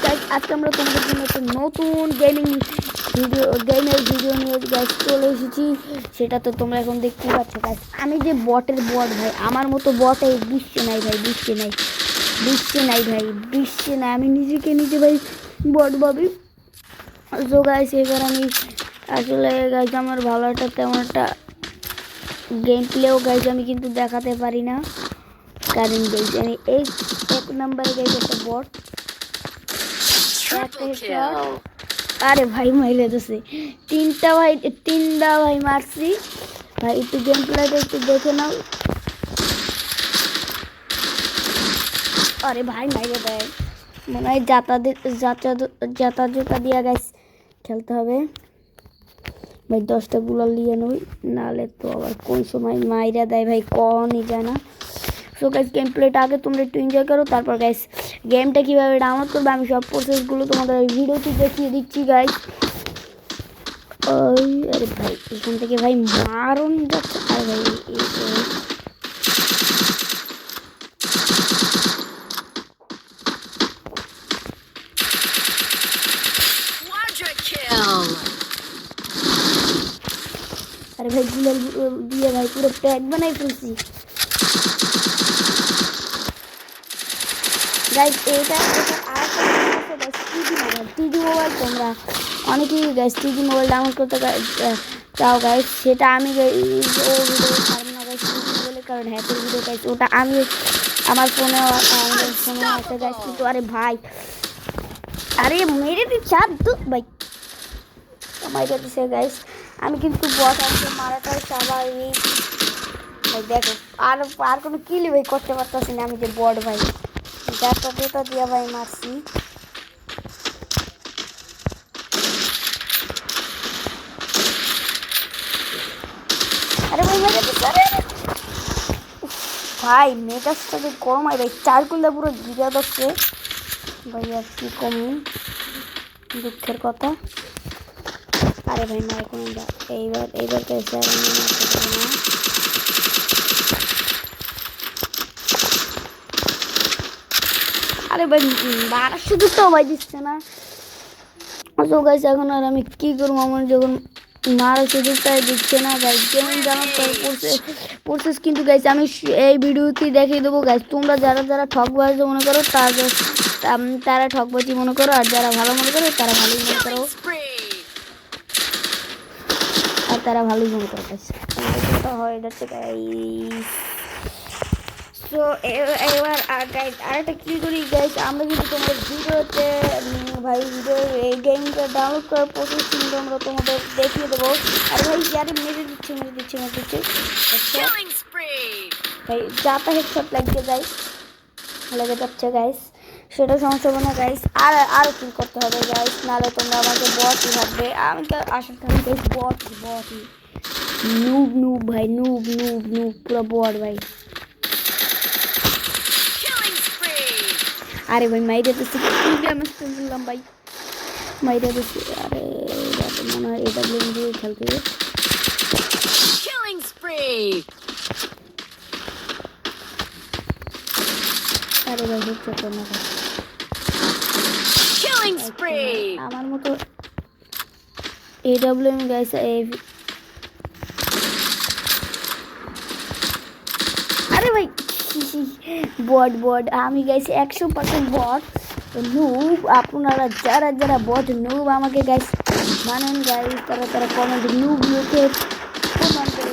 Guys আজকে আমরা তোমাদের জন্য একটা নতুন গেমের ভিডিও নিয়ে গাইস চলে এসেছি। সেটা তো তোমরা এখন দেখতেই পাচ্ছ গাইস। আমি যে বটের বট ভাই, আমার মতো বট এই বিশ্বে নাই ভাই, বিশ্বে নাই আমি নিজে ভাই বট ভাবি। তো গাইস এবার আমি আসলে গাইস আমার ভালো একটা তেমন একটা গেম প্লেও গাইস আমি কিন্তু দেখাতে পারি না, কারণ গাইস আমি এক নম্বরে গাইস একটা বট। আরে ভাই মাইলে দিছে তিনটা ভাই মারছি ভাই। একটু গেম প্লেটা একটু দেখে নাও। আরে ভাই মাইলে দেয়, মনে হয় জাতা জুতা দিয়া গাইস খেলতে হবে ভাই। 10টা গুলাল নিয়ে নই, নাহলে তো আবার কোন সময় মাইরা দেয় ভাই, কখনই যায় না। সো গাইস গেম প্লেটা আগে তোমরা একটু এনজয় করো, তারপর গাইস গেমটা কীভাবে ডাউনলোড করবে আমি সব প্রসেসগুলো তোমাদের এই ভিডিওতে দেখিয়ে দিচ্ছি গাইস। ওই আরে ভাই এখান থেকে ভাই মারুন যাচ্ছে। আর ভাই আরে ভাই গুলাল দিয়ে ভাই পুরো প্যাক বানাই ফেলছি গাইস। এটা আর টিজি মোবাইল, তোমরা অনেকেই গাইস টিজি মোবাইল ডাউনলোড করতে চাও গাইস। সেটা আমি ও ভিডিও ছাড়ব না গাইস বলে, কারণ হ্যাকের ভিডিও গাইস ওটা আমি আমার ফোনে আছে গাইস। কিন্তু আরে ভাই আরে মেরে দিচ্ছে আর দুধ ভাই মাইরে দিচ্ছে গাইস। আমি কিন্তু বট আসলে মারাটাই স্বাভাবিক ভাই। দেখো আর কোনো কিলি ভাই করতে পারতেছি না, আমি যে বট ভাই যাতা জুতা দিয়া ভাই মারছি। আরে ভাই ভাই মেজাজটাকে কমাই ভাই, চারকুলটা পুরো গিরা দচ্ছে ভাই। আর কি কমই দুঃখের কথা। আরে ভাই মার কোনো এইবার কেসে আর আমি মারতে পারি না। আরে ভাই মারার সুযোগটাও ভাই দিচ্ছে না। তো গাইস এখন আর আমি কি করবো, আমার যখন মারার সুযোগটাই দিচ্ছে না গাইস। যেমন জানার প্রসেস কিন্তু গাইস আমি এই ভিডিওতে দেখিয়ে দেবো গাইস। তোমরা যারা ঠকবাজি মনে করো তারা ঠকবাজি মনে করো, আর যারা ভালো মনে করো তারা ভালোই মনে করো, আর তারা ভালোই মনে করো গাইস। হয়ে যাচ্ছে গাইস। তো এবার গাইস আরেকটা কি করি গাইস, আমরা কিন্তু তোমার ভিডিওতে ভাই এই গেমটা ডাউনলোড করার প্রসেস কিন্তু আমরা তোমাদের দেখিয়ে দেবো। আর ভাই যারে মেরে দিচ্ছে ভাই যাতা হেডশট লাগিয়ে যায় লেগে যাচ্ছে গাইস। সেটা সমস্যা হবে না গাইস। আর কি করতে হবে গাইস, নাহলে তোমরা আমাকে বটই ভাববে। আমি তো আসলে থাকি গাইস বটই নুব ভাই নুব পুরো বট ভাই। আরে ভাই মাইরে দিচ্ছি বললাম ভাই মাইরে দিচ্ছি। আরে মনে হয় এটা গেম দিয়ে খেলতে হবে। আরে ভাই হচ্ছে তো না আমার মতো AWM গাইস। আরে ভাই বট আমি গাইস 100% বট নুব। আপনারা যারা বট নুব আমাকে গাইস মানেন গাইস, তারা কমেন্ট নুব লিখে কমেন্ট করে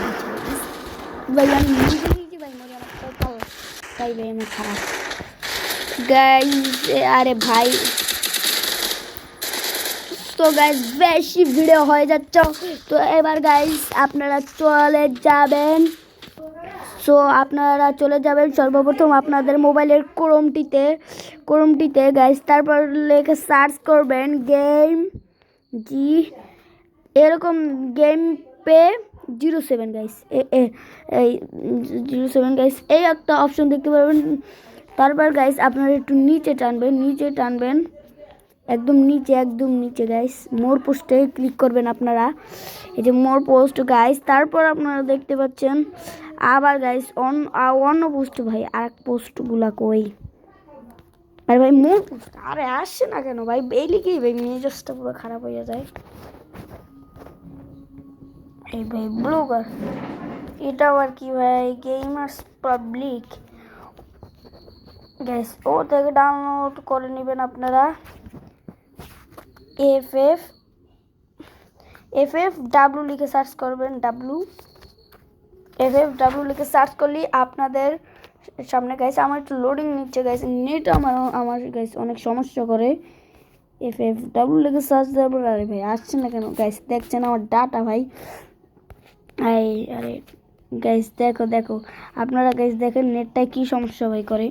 দেন। ভাই আমি নিজে ভাই মনে আমার কপাল তাই ভাই আমার খারাপ গাইস। আরে ভাই তো গাইস বেশি ভিডিও হয়ে যাচ্ছে, তো এবার গাইস আপনারা চলে যাবেন। সো আপনারা চলে যাবেন সর্বপ্রথম আপনাদের মোবাইলের ক্রোমটিতে গাইস, তারপর লিখে সার্চ করবেন গেম এরকম গেম পে 07 গাইস। এই 07 গাইস এই একটা অপশন দেখতে পারবেন। তারপর গাইস আপনারা একটু নিচে টানবেন একদম নিচে গাইস মোর পোস্টে ক্লিক করবেন আপনারা। এই যে মোর পোস্ট গাইস, তারপর আপনারা দেখতে পাচ্ছেন আবার গাইস অন্য পোস্ট। ভাই আর এক পোস্টগুলা কই? আরে ভাই মোর পোস্ট আরে আসছে না কেন ভাই? এই লিখেই ভাই মেজাজটা পুরো খারাপ হয়ে যায়। এই ভাই ব্লগার এটাও আর কি ভাই, গেমার্স পাবলিক গাইস, ও থেকে ডাউনলোড করে নেবেন আপনারা। FFW লিখে সার্চ করবেন, FFW লিখে সার্চ করলে আপনাদের সামনে গাইস, আমার একটু লোডিং নিচ্ছে গাইস, নেট আমার গাইস অনেক সমস্যা করে। FFW লিখে সার্চ দেওয়ার পর আরে ভাই আসছে না কেন গাইস? দেখছেন আমার ডাটা ভাই। আরে গাইস দেখো আপনারা গাইস দেখেন নেটটায় কি সমস্যা ভাই করে।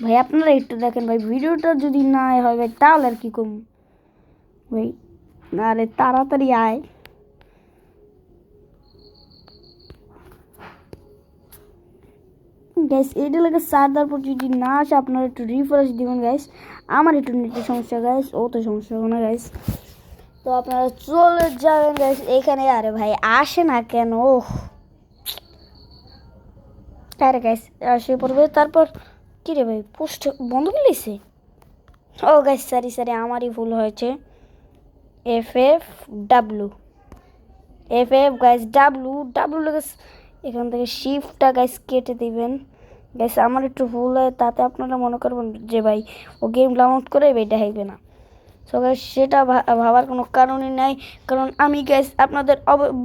ভাই আপনারা একটু দেখেন ভাই, ভিডিওটা যদি না হয় ভাই তাহলে আর কি করব ভাই? আরে তাড়াতাড়ি আয় গাইস, এটা লাগে সার দেওয়ার পর যদি না আসে আপনারা একটু রিফ্রেশ দিবেন গাইস। আমার একটু নেটের সমস্যা গাইস, ও তো সমস্যা হবে না গাইস। তো আপনারা চলে যাবেন গাইস এখানে। আরে ভাই আসে না কেন? আরে গাইস আসে পড়বে, তারপর কি রে ভাই পোস্ট বন্ধ করে দিয়েছে? ও গাইস সরি আমারই ভুল হয়েছে। FFW গাইস ডাব্লু লাগে, এখান থেকে শিফটটা গাইস কেটে দিবেন গাইস। আমার একটু ভুল হয় তাতে আপনারা মনে করবেন যে ভাই ও গেম ডাউনলোড করে এটা হাইবে না। সো গাইস সেটা ভাবার কোনো কারণই নাই, কারণ আমি গাইস আপনাদের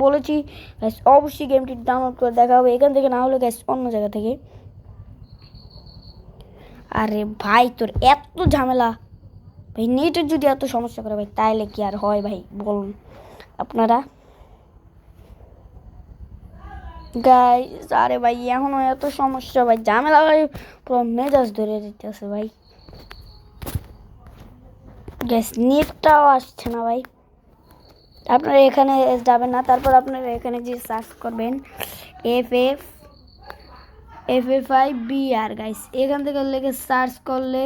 বলেছি গাইস অবশ্যই গেমটি ডাউনলোড করে দেখা হবে এখান থেকে, না হলে গাইস অন্য জায়গা থেকে। আরে ভাই তোর এত ঝামেলা ভাই, নেটের যদি এত সমস্যা করে ভাই তাইলে কি আর হয় ভাই বলুন আপনারা গাইস? আরে ভাই এখনো এত সমস্যা ভাই, ঝামেলা ভাই পুরো মেজাজ ধরে দিতেছে ভাই। গ্যাস নেটটাও আসছে না ভাই। আপনারা এখানে যাবেন না, তারপর আপনারা এখানে যে সার্চ করবেন FFIBR গাইস, এখান থেকে লিখে সার্চ করলে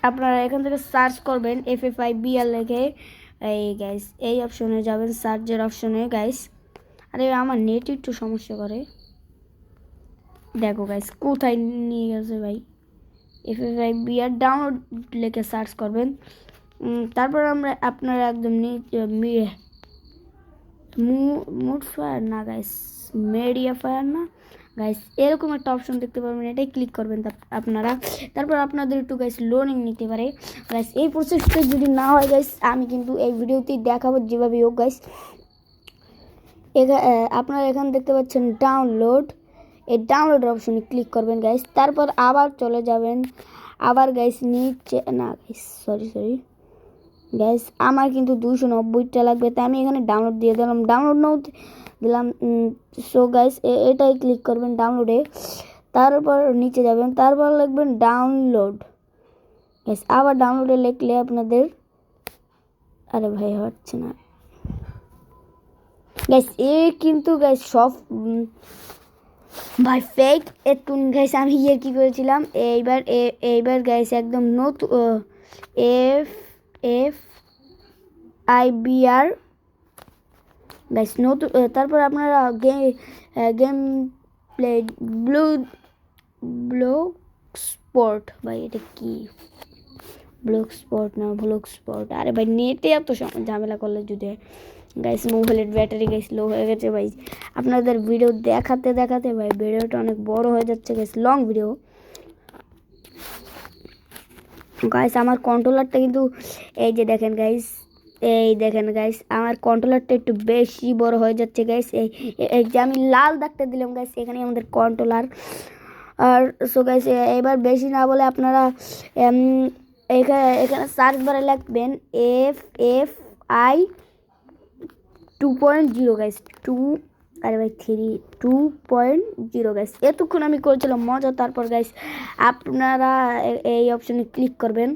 আপনারা এখান থেকে সার্চ করবেন FFIBR লিখে। এই গাইস এই অপশনে যাবেন, সার্চের অপশনে গাইস। আরে আমার নেট একটু সমস্যা করে, দেখো গাইস কোথায় নিয়ে গেছে ভাই। FFIBR ডাউনলোড লিখে সার্চ করবেন, তারপর আপনারা একদম মুড ফায়ার না গাইস, মিডিয়া ফায়ার না গাইস, এরকম একটা অপশন দেখতে পারবেন, এটাই ক্লিক করবেন আপনারা। তারপর আপনাদের একটু গাইস লোডিং নিতে পারে গাইস। এই প্রসেসটা যদি না হয় গাইস আমি কিন্তু এই ভিডিওতেই দেখাবো যেভাবে হোক গাইস। আপনারা এখানে দেখতে পাচ্ছেন ডাউনলোড, এই ডাউনলোড অপশনে ক্লিক করবেন গাইস। তারপর আবার চলে যাবেন, আবার গাইস নিচে না গাইস সরি গাইস আমার কিন্তু 290টা লাগবে, তাই আমি এখানে ডাউনলোড দিয়ে দিলাম, ডাউনলোড নাও দিলাম। সো গাইস এটাই ক্লিক করবেন ডাউনলোডে, তারপর নিচে যাবেন, তারপর লিখবেন ডাউনলোড গাইস। আবার ডাউনলোডে লিখলে আপনাদের আরে ভাই হচ্ছে না গাইস, কিন্তু গাইস সব ভাই ফেক। একটু গাইস আমি কি করেছিলাম এইবার গাইস একদম নতুন FFIBR গাইস নতুন। তারপর আপনারা গেম প্লে ব্লগ স্পট ভাই, এটা কি ব্লগ স্পট? আরে ভাই নেটে এত ঝামেলা করলে যদি গাইস মোবাইলের ব্যাটারি গাইস লো হয়ে গেছে ভাই। আপনাদের ভিডিও দেখাতে ভাই ভিডিওটা অনেক বড় হয়ে যাচ্ছে গাইস, লং ভিডিও গাইস। আমার কন্ট্রোলারটা কিন্তু এই যে দেখেন গাইস আমার কন্ট্রোলারটা একটু বেশি বড় হয়ে যাচ্ছে গাইস। এই যে আমি লাল দাগটা দিলাম গাইস, এখানে আমাদের কন্ট্রোলার। আর সো গাইস এবার বেশি না বলে আপনারা এখানে সার্চ বারে লিখবেন FFI 2.0 গাইস, 2.0 গাইস। এতক্ষণ আমি করেছিলাম মজা। তারপর গাইস আপনারা এই অপশনে ক্লিক করবেন,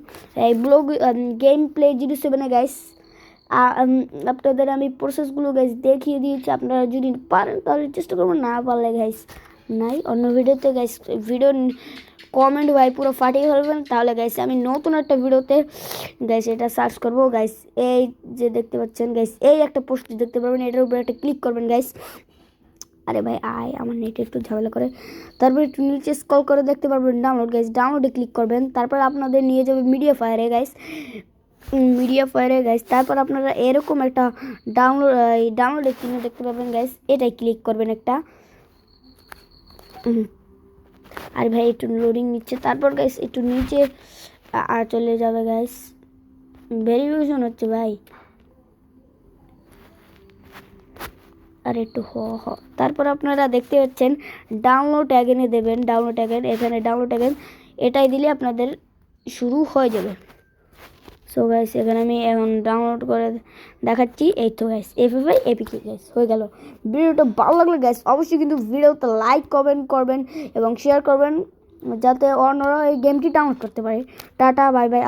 এই ব্লগ গেম প্লে 07 গাইস। আপনাদের আমি প্রসেসগুলো গাইস দেখিয়ে দিয়েছি, আপনারা যদি পারেন তাহলে চেষ্টা করবেন, না পারলে গাইস নাই অন্য ভিডিওতে গাইস ভিডিও কমেন্ট ভাই পুরো ফাটিয়ে ফেলবেন, তাহলে গাইস আমি নতুন একটা ভিডিওতে গাইস এটা সার্চ করব গাইস। এই যে দেখতে পাচ্ছেন গাইস, এই একটা পোস্ট দেখতে পারবেন, এটার উপরে একটা ক্লিক করবেন গাইস। আরে ভাই আমার নেট একটু ঝামেলা করে। তারপর একটু নিচে স্ক্রল করে দেখতে পারবেন ডাউনলোড গাইস, ডাউনলোডে ক্লিক করবেন। তারপর আপনাদের নিয়ে যাবে মিডিয়া ফায়ারে গাইস, তারপর আপনারা এরকম একটা ডাউনলোডের চিহ্ন দেখতে পাবেন গাইস, এটাই ক্লিক করবেন একটা। আর ভাই একটু লোডিং নিচ্ছে, তারপর গাইস একটু নিচে চলে যাবে গাইস, ভেরিফিকেশন হচ্ছে ভাই। আর একটু তারপর আপনারা দেখতে পাচ্ছেন ডাউনলোড অ্যাগেনে দেবেন, ডাউনলোড অ্যাগেন, এখানে ডাউনলোড অ্যাগেন এটাই দিলে আপনাদের শুরু হয়ে যাবে। সো গাইস এখানে আমি এখন ডাউনলোড করে দেখাচ্ছি। এই তো গাইস এফএফআই এপিকে গাইস হয়ে গেল। ভিডিওটা ভালো লাগলে গাইস অবশ্যই কিন্তু ভিডিওতে লাইক কমেন্ট করবেন এবং শেয়ার করবেন, যাতে অন্যরা এই গেমটি ডাউনলোড করতে পারে। Tata bye bye.